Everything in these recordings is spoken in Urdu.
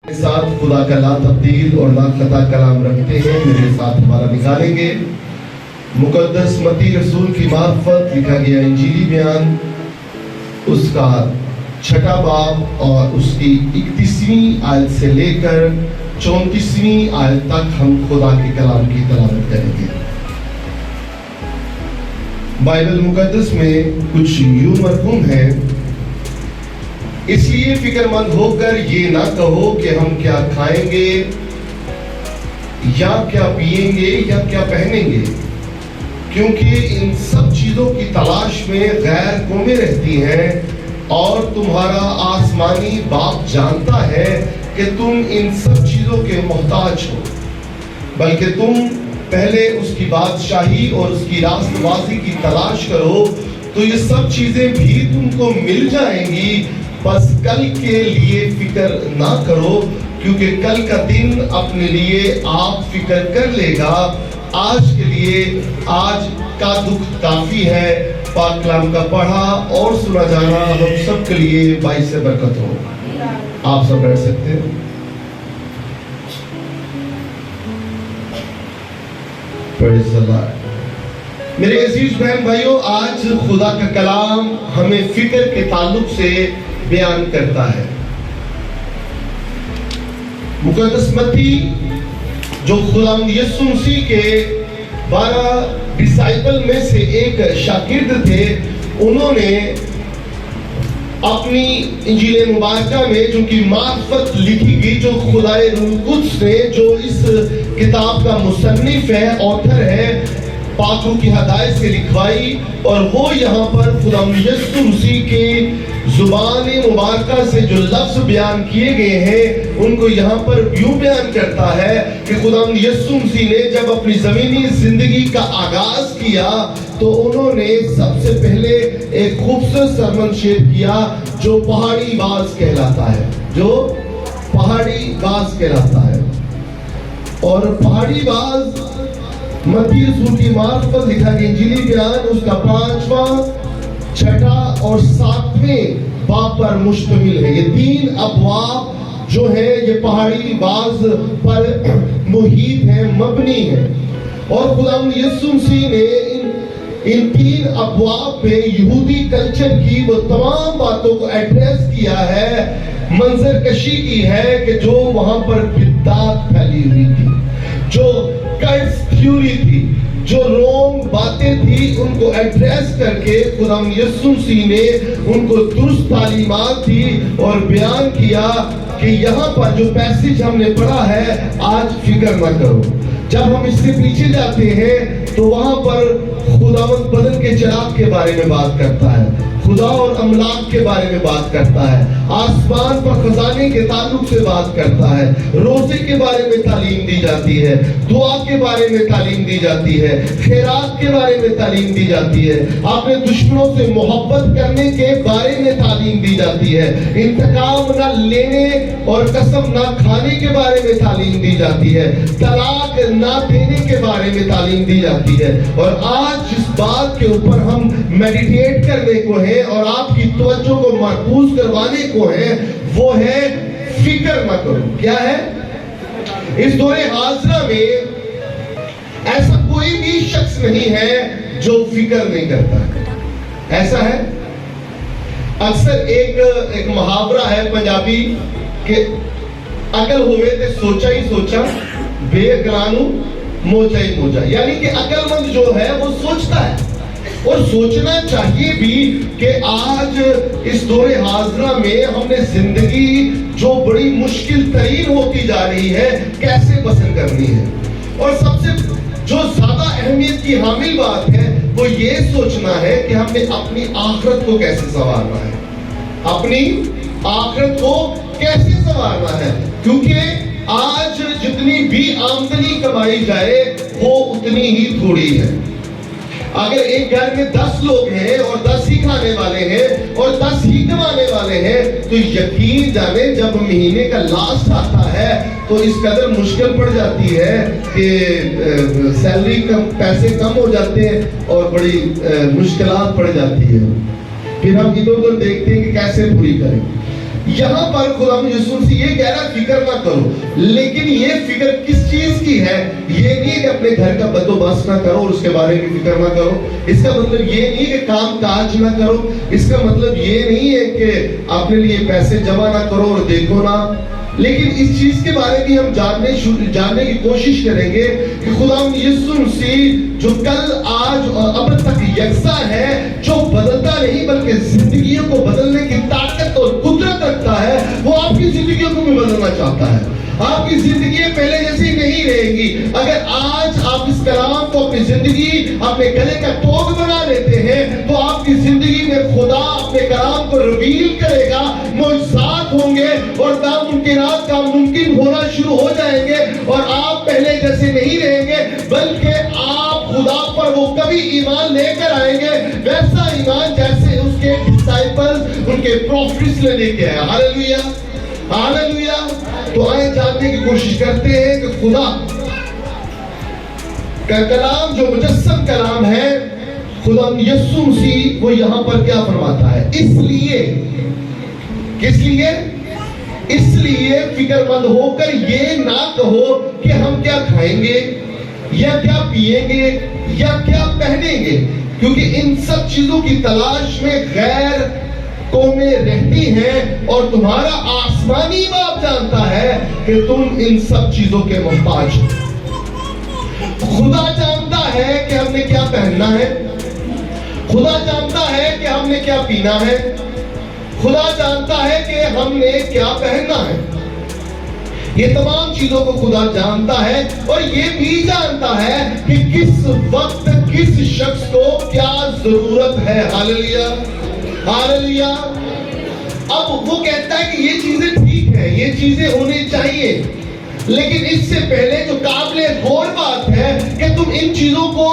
ساتھ خدا کا لا تبدیل اور لا قطع کلام رکھتے ہیں، میرے ساتھ ہمارا نکالیں گے مقدس متی رسول کی معرفت لکھا گیا انجیلی بیان، اس کا 6 باب اور اس کی 31ویں آیت سے لے کر 34ویں آیت تک ہم خدا کے کلام کی تلاوت کریں گے۔ بائبل مقدس میں کچھ یوں مرقوم ہے، اس لیے فکر مند ہو کر یہ نہ کہو کہ ہم کیا کھائیں گے یا کیا پیئیں گے یا کیا پہنیں گے، کیونکہ ان سب چیزوں کی تلاش میں غیر قومیں رہتی ہیں، اور تمہارا آسمانی باپ جانتا ہے کہ تم ان سب چیزوں کے محتاج ہو۔ بلکہ تم پہلے اس کی بادشاہی اور اس کی راست بازی کی تلاش کرو، تو یہ سب چیزیں بھی تم کو مل جائیں گی۔ بس کل کے لیے فکر نہ کرو، کیونکہ کل کا دن اپنے لیے آپ فکر کر لے گا۔ آج کے لیے آج کا دکھ کافی ہے۔ پاک کلام کا پڑھا اور سنا جانا ہم سب کے لیے باعث برکت ہو۔ آپ سب بیٹھ سکتے ہیں۔ پریز اللہ۔ میرے عزیز بہن بھائیوں، آج خدا کا کلام ہمیں فکر کے تعلق سے بیان کرتا ہے۔ مقدس متی جو خداوند یسوع مسیح کے 12 ڈسائپل میں سے ایک شاگرد تھے، انہوں نے اپنی انجیل مبارکہ میں جو کہ معرفت لکھی گئی، جو خدائے روح القدس نے، جو اس کتاب کا مصنف ہے، آتھر ہے، پاک روح کی ہدایت سے لکھوائی، اور وہ یہاں پر خداوند یسوع مسیح کی زبان مبارکہ سے جو لفظ بیان کیے گئے ہیں، ان کو یہاں پر یوں بیان کرتا ہے کہ خداوند یسوع مسیح نے جب اپنی زمینی زندگی کا آغاز کیا تو انہوں نے سب سے پہلے ایک خوبصورت سرمن شیر کیا جو پہاڑی باز کہلاتا ہے، جو پہاڑی باز کہلاتا ہے۔ اور پہاڑی باز متی رسول کی معرفت لکھا گیا انجیلی بیان، اس کا 5واں، 6 اور 7ویں باب پر مشتمل ہے۔ یہ 3 ابواب جو ہے یہ پہاڑی باز پر محیط ہے، مبنی ہے۔ اور خداوند یسوع مسیح نے ان 3 ابواب پہ یہودی کلچر کی وہ تمام باتوں کو ایڈریس کیا ہے، منظر کشی کی ہے کہ جو وہاں پر بدعت پھیلی ہوئی تھی، جو کلٹس تھیوری تھی، جو رونگ باتیں تھی، ان کو ایڈریس کر کے خداوند یسوع مسیح نے ان کو درست تعلیمات دی اور بیان کیا کہ یہاں پر جو پیسج ہم نے پڑھا ہے، آج فکر نہ کرو۔ جب ہم اس سے پیچھے جاتے ہیں تو وہاں پر خداوند بدن کے چراغ کے بارے میں بات کرتا ہے، خدا اور املاک کے بارے میں بات کرتا ہے، آسمان پر خزانے کے تعلق سے بات کرتا ہے، روزے کے بارے میں تعلیم دی جاتی ہے، دعا کے بارے میں تعلیم دی جاتی ہے، خیرات کے بارے میں تعلیم دی جاتی ہے، اپنے دشمنوں سے محبت کرنے کے بارے میں تعلیم دی جاتی ہے، انتقام نہ لینے اور قسم نہ کھانے کے بارے میں تعلیم دی جاتی ہے، طلاق نہ دینے کے بارے میں تعلیم دی جاتی ہے۔ اور آج جس بات کے اوپر ہم میڈیٹیٹ کرنے کو ہے اور آپ کی توجہ کو مرکوز کروانے کو ہے، وہ ہے فکر نہ کرو۔ کیا ہے؟ اس دور حاضرہ میں ایسا کوئی بھی شخص نہیں ہے جو فکر نہیں کرتا۔ ایسا ہے؟ اکثر ایک محاورہ ہے پنجابی کہ عقل ہوئے تے سوچا ہی سوچا، بے عقلانو موچا ہی موچا، یعنی کہ عقل مند جو ہے وہ سوچتا ہے، اور سوچنا چاہیے بھی کہ آج اس دور حاضرہ میں ہم نے زندگی جو بڑی مشکل ترین ہوتی جا رہی ہے کیسے بسر کرنی ہے۔ اور سب سے جو زیادہ اہمیت کی حامل بات ہے وہ یہ سوچنا ہے کہ ہم نے اپنی آخرت کو کیسے سنوارنا ہے، اپنی آخرت کو کیسے سنوارنا ہے، کیونکہ آج جتنی بھی آمدنی کمائی جائے وہ اتنی ہی تھوڑی ہے۔ اگر ایک گھر میں 10 لوگ ہیں اور 10 ہی کھانے والے ہیں اور 10 ہی کمانے والے ہیں تو یقین جانے جب مہینے کا لاسٹ آتا ہے تو اس قدر مشکل پڑ جاتی ہے کہ سیلری کم، پیسے کم ہو جاتے ہیں اور بڑی مشکلات پڑ جاتی ہے۔ پھر ہم ادھر ادھر دیکھتے ہیں کہ کیسے پوری کریں۔ یہاں پر خدا یسوع سے یہ کہہ رہا فکر نہ کرو، لیکن یہ فکر کس چیز کی ہے؟ یہ نہیں کہ اپنے گھر کا بندوبست نہ کرو اور اس کے بارے میں فکر نہ کرو، اس کا مطلب یہ نہیں کہ کام کاج نہ کرو، اس کا مطلب یہ نہیں ہے کہ اپنے لیے پیسے جمع نہ کرو اور دیکھو نہ، لیکن اس چیز کے بارے میں ہم جاننے کی کوشش کریں گے کہ خدا یسوع مسیح جو کل آج اور اب تک یکساں ہے، جو بدلتا نہیں بلکہ زندگیوں کو بدلنے کی طاقت اور قدرت رکھتا ہے، وہ آپ کی زندگیوں کو بھی بدلنا چاہتا ہے۔ آپ کی زندگی پہلے جیسی نہیں رہے گی اگر آج آپ اس کلام کو اپنی زندگی اپنے گلے کا توگ بنا لیتے ہیں، تو آپ کی زندگی میں خدا اپنے کلام کو ریویل کرے گا، معجزات ہوں گے اور ناممکنات کا ممکن ہونا شروع ہو جائیں گے، اور آپ پہلے جیسے نہیں رہیں گے بلکہ آپ خدا پر وہ کبھی ایمان لے کر آئیں گے، ویسا ایمان جیسے اس کے ڈسائپلز ان کے پروفٹس نے لے کے آیا۔ ہاللیلویا ہاللیلویا۔ تو آئے جاننے کی کوشش کرتے ہیں کہ خدا کا کلام جو مجسم کلام ہے، خدا یسوع مسیح وہ یہاں پر کیا فرماتا ہے۔ اس لیے کس لیے؟ اس لیے فکر مند ہو کر یہ نہ کہو کہ ہم کیا کھائیں گے یا کیا پیئیں گے یا کیا پہنیں گے، کیونکہ ان سب چیزوں کی تلاش میں غیر قومیں رہتی ہیں، اور تمہارا آسمانی باپ جانتا ہے کہ تم ان سب چیزوں کے محتاج ہو۔ خدا جانتا ہے کہ ہم نے کیا پہننا ہے، خدا جانتا ہے کہ ہم نے کیا پینا ہے، خدا جانتا ہے کہ ہم نے کیا پہننا ہے۔ یہ تمام چیزوں کو خدا جانتا ہے، اور یہ بھی جانتا ہے کہ کس وقت کس شخص کو کیا ضرورت ہے۔ ہاللیلویا ہاللیلویا۔ اب وہ کہتا ہے کہ یہ چیزیں ٹھیک ہیں، یہ چیزیں ہونی چاہیے، لیکن اس سے پہلے جو قابل غور بات ہے کہ تم ان چیزوں کو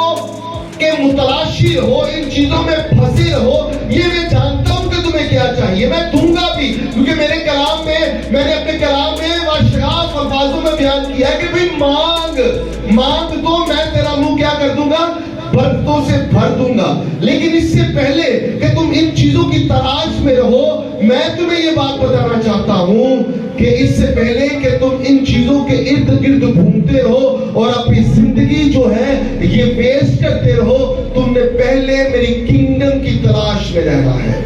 کے متلاشی رہو، ان چیزوں میں پھنسے رہو۔ یہ میں جانتا ہوں کہ تمہیں کیا چاہیے، میں دوں گا بھی، کیونکہ میرے کلام میں میں نے اپنے کلام میں واشراف الفاظوں میں بیان کیا ہے کہ بھئی مانگ تو میں تیرا منہ کیا کر دوں گا، برکتوں سے بھر دوں گا۔ لیکن اس سے پہلے کہ تم ان چیزوں کی تلاش میں رہو، میں تمہیں یہ بات بتانا چاہتا ہوں کہ اس سے پہلے کہ تم ان چیزوں کے ارد گرد گھومتے رہو اور اپنی زندگی جو ہے یہ ویسٹ کرتے رہو، تم نے پہلے میری کنگڈم کی تلاش میں رہنا ہے،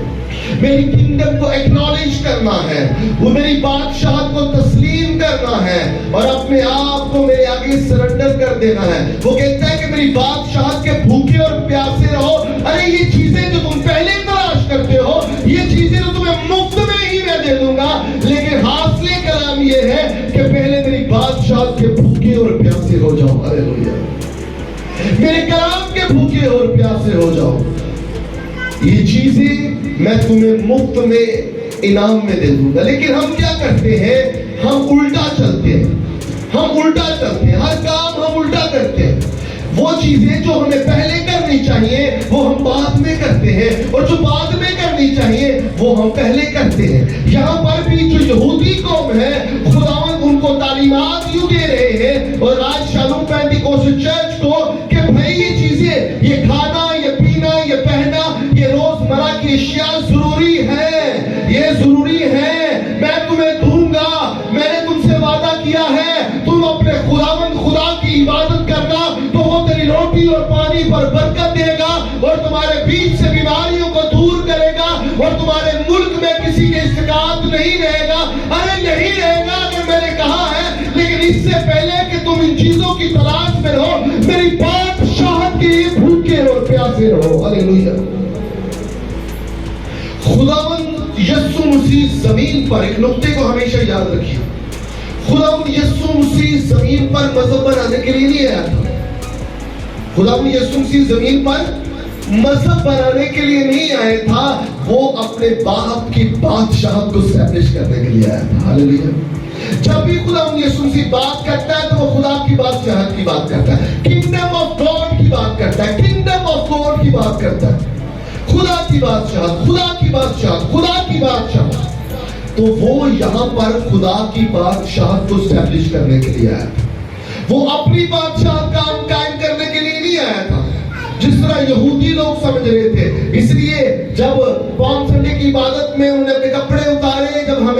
میری کنگڈم کو ایکنالج کرنا ہے، وہ میری بادشاہت کو تسلیم کرنا ہے اور اپنے آپ کو میرے آگے سرنڈر کر دینا ہے۔ وہ کہتا ہے کہ میری بادشاہت کے بھوکے اور پیاسے رہو۔ ارے یہ چیزیں جو تم پہلے تلاش کرتے ہو، یہ چیزیں تو تمہیں مفت میں ہی میں دے دوں گا، لیکن حاصل کلام یہ ہے کہ پہلے میری بادشاہت کے بھوکے اور پیاسے ہو جاؤ۔ ہاللیلویا۔ میرے کلام کے بھوکے اور پیاسے ہو جاؤ، یہ چیزیں میں تمہیں مفت میں انعام میں دے دوں گا۔ لیکن ہم کیا کرتے ہیں؟ ہم الٹا چلتے ہیں، ہم الٹا چلتے ہیں، ہر کام ہم الٹا کرتے ہیں۔ وہ چیزیں جو ہمیں پہلے کرنی چاہیے وہ ہم بعد میں کرتے ہیں، اور جو بعد میں کرنی چاہیے وہ ہم پہلے کرتے ہیں۔ یہاں پر بھی جو یہودی قوم ہے، خداوند ان کو تعلیمات یوں دے رہے ہیں، اور آج شالوم پینٹیکوسٹ چرچ کو کہ بھائی یہ چیزیں، یہ کھانا، یہ پینا، یہ پہننا، یہ روزمرہ کی اشیاء ضروری ہے، یہ ضروری ہے، میں تمہیں دوں گا، میں نے تم سے وعدہ کیا ہے، تم اپنے خداوند خدا کی عبادت کرنا تو وہ تیری روٹی اور پانی پر برکت دے گا، اور تمہارے بیچ سے بیماریوں کو دور کرے گا، اور تمہارے ملک میں کسی کے استقامت نہیں رہے گا۔ ارے نہیں رہے گا کہ میں نے کہا ہے، لیکن اس سے پہلے کہ تم ان چیزوں کی تلاش میں رہو، میری بادشاہت کے لیے بھوکے اور پیاسے رہو۔ ہاللیلویا۔ خداوند یسوع مسیح زمین پر، ایک نقطے کو ہمیشہ یاد رکھیے، خداوند یسوع مسیح زمین پر مذہب بنانے کے لیے نہیں آیا تھا۔ خداوند یسوع مسیح زمین پر مذہب بنانے کے لیے نہیں آیا تھا، وہ اپنے باپ کی بادشاہت کو اسٹیبلش کرنے کے لیے آیا تھا۔ ہاللیلویا۔ جب بھی خداوند یسوع مسیح بات کرتا ہے تو وہ خدا کی بادشاہت کی بات کرتا ہے، کنگڈم آف گاڈ کی بات کرتا ہے، کنگڈم آف گاڈ کی بات کرتا ہے، خدا کی بادشاہت، خدا کی بادشاہت، خدا کی بادشاہت۔ تو وہ یہاں پر خدا کی بادشاہت کو اسٹیبلش کرنے کے لیے آیا تھا، وہ اپنی بادشاہت کا قائم کرنے کے لیے نہیں آیا تھا جس طرح یہودی لوگ سمجھ رہے تھے۔ اس لیے جب پام سنڈے کی عبادت میں انہوں نے اپنے کپڑے اتارے، جب ہم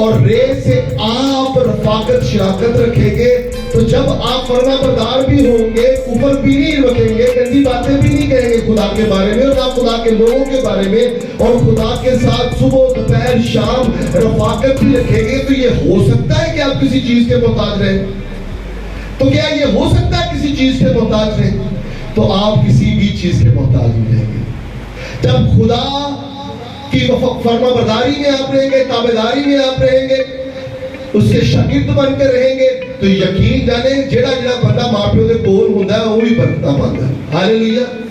اور رے سے آپ رفاقت شراکت رکھیں گے تو جب آپ فرما بردار بھی ہوں گے، کفر بھی نہیں رکھیں گے، گندی باتیں بھی نہیں کہیں گے خدا کے بارے میں اور نہ خدا کے لوگوں کے بارے میں، اور خدا کے ساتھ صبح دوپہر شام رفاقت بھی رکھیں گے، تو یہ ہو سکتا ہے کہ آپ کسی چیز کے محتاج رہیں؟ تو کیا یہ ہو سکتا ہے کسی چیز کے محتاج رہیں؟ تو آپ کسی بھی چیز کے محتاج نہیں رہیں گے۔ جب خدا کی فرما برداری میں آپ رہیں گے، تابعداری میں آپ رہیں گے، اس کے شاگرد بن کے رہیں گے، تو یقین جانے جڑا بندہ ماں پیو دے کول ہوندا ہے وہ بھی برکتاں پاندا ہے۔ ہاللویا۔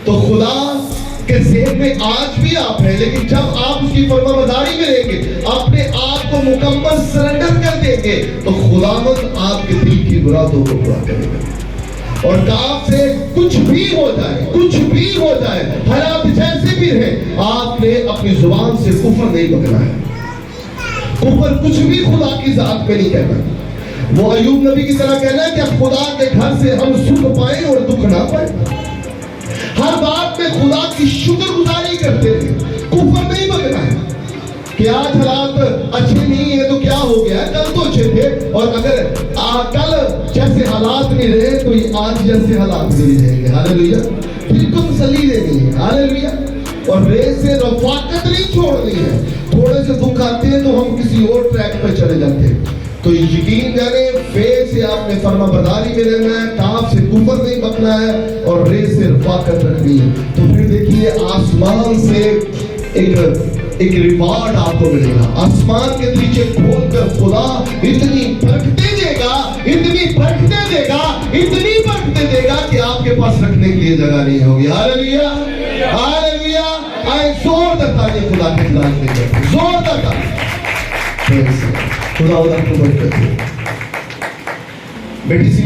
تو خدا کے ذہن میں آج بھی آپ ہیں، لیکن جب آپ اس کی فرما برداری میں رہیں گے، اپنے آپ کو مکمل سرنڈر کر دیں گے، تو خداوند آپ کے دل کی مرادوں کو پورا کرے گا۔ اور کاف سے کچھ بھی ہو جائے، حالات جیسے بھی رہیں، آپ نے اپنی زبان سے کفر نہیں بکنا ہے۔ کفر کچھ بھی خدا کی ذات پہ نہیں کہنا۔ وہ ایوب نبی کی طرح کہنا ہے کہ خدا کے گھر سے ہم سکھ پائیں اور دکھ نہ پائیں۔ ہر بات میں خدا کی شکر گزاری کرتے ہیں، کفر نہیں بکنا ہے کہ آج حالات اچھے نہیں ہیں تو کیا ہو گیا، کل تو اچھے تھے، اور اگر کل جیسے حالات نہیں رہے تو آج جیسے حالات بھی نہیں رہیں گے۔ ہاللویا۔ بالکل تسلی دینی ہے۔ ہاللویا۔ اور رے سے رفاقت نہیں چھوڑنی ہے۔ تھوڑے سے دکھ آتے ہیں تو ہم کسی اور ٹریک پہ چلے جاتے ہیں۔ تو یقین جانے فے سے آپ نے فرما برداری میں رہنا ہے، کاف سے کفر نہیں بکنا ہے، اور رے سے رفاقت رکھنی ہے۔ تو پھر دیکھیے آسمان سے ایک ریوارڈ آپ کو ملے گا۔ آسمان کے نیچے کھول کر خدا اتنی برکتیں دے گا، اتنی برکتیں دے گا، اتنی برکتیں دے گا کہ آپ کے پاس رکھنے کے لیے جگہ نہیں ہوگی۔ Hallelujah, hallelujah. آئے زوردار تالی خدا کے خلاف دے گا، زوردار تالی۔ خدا کو برکت دے۔ بیٹی سی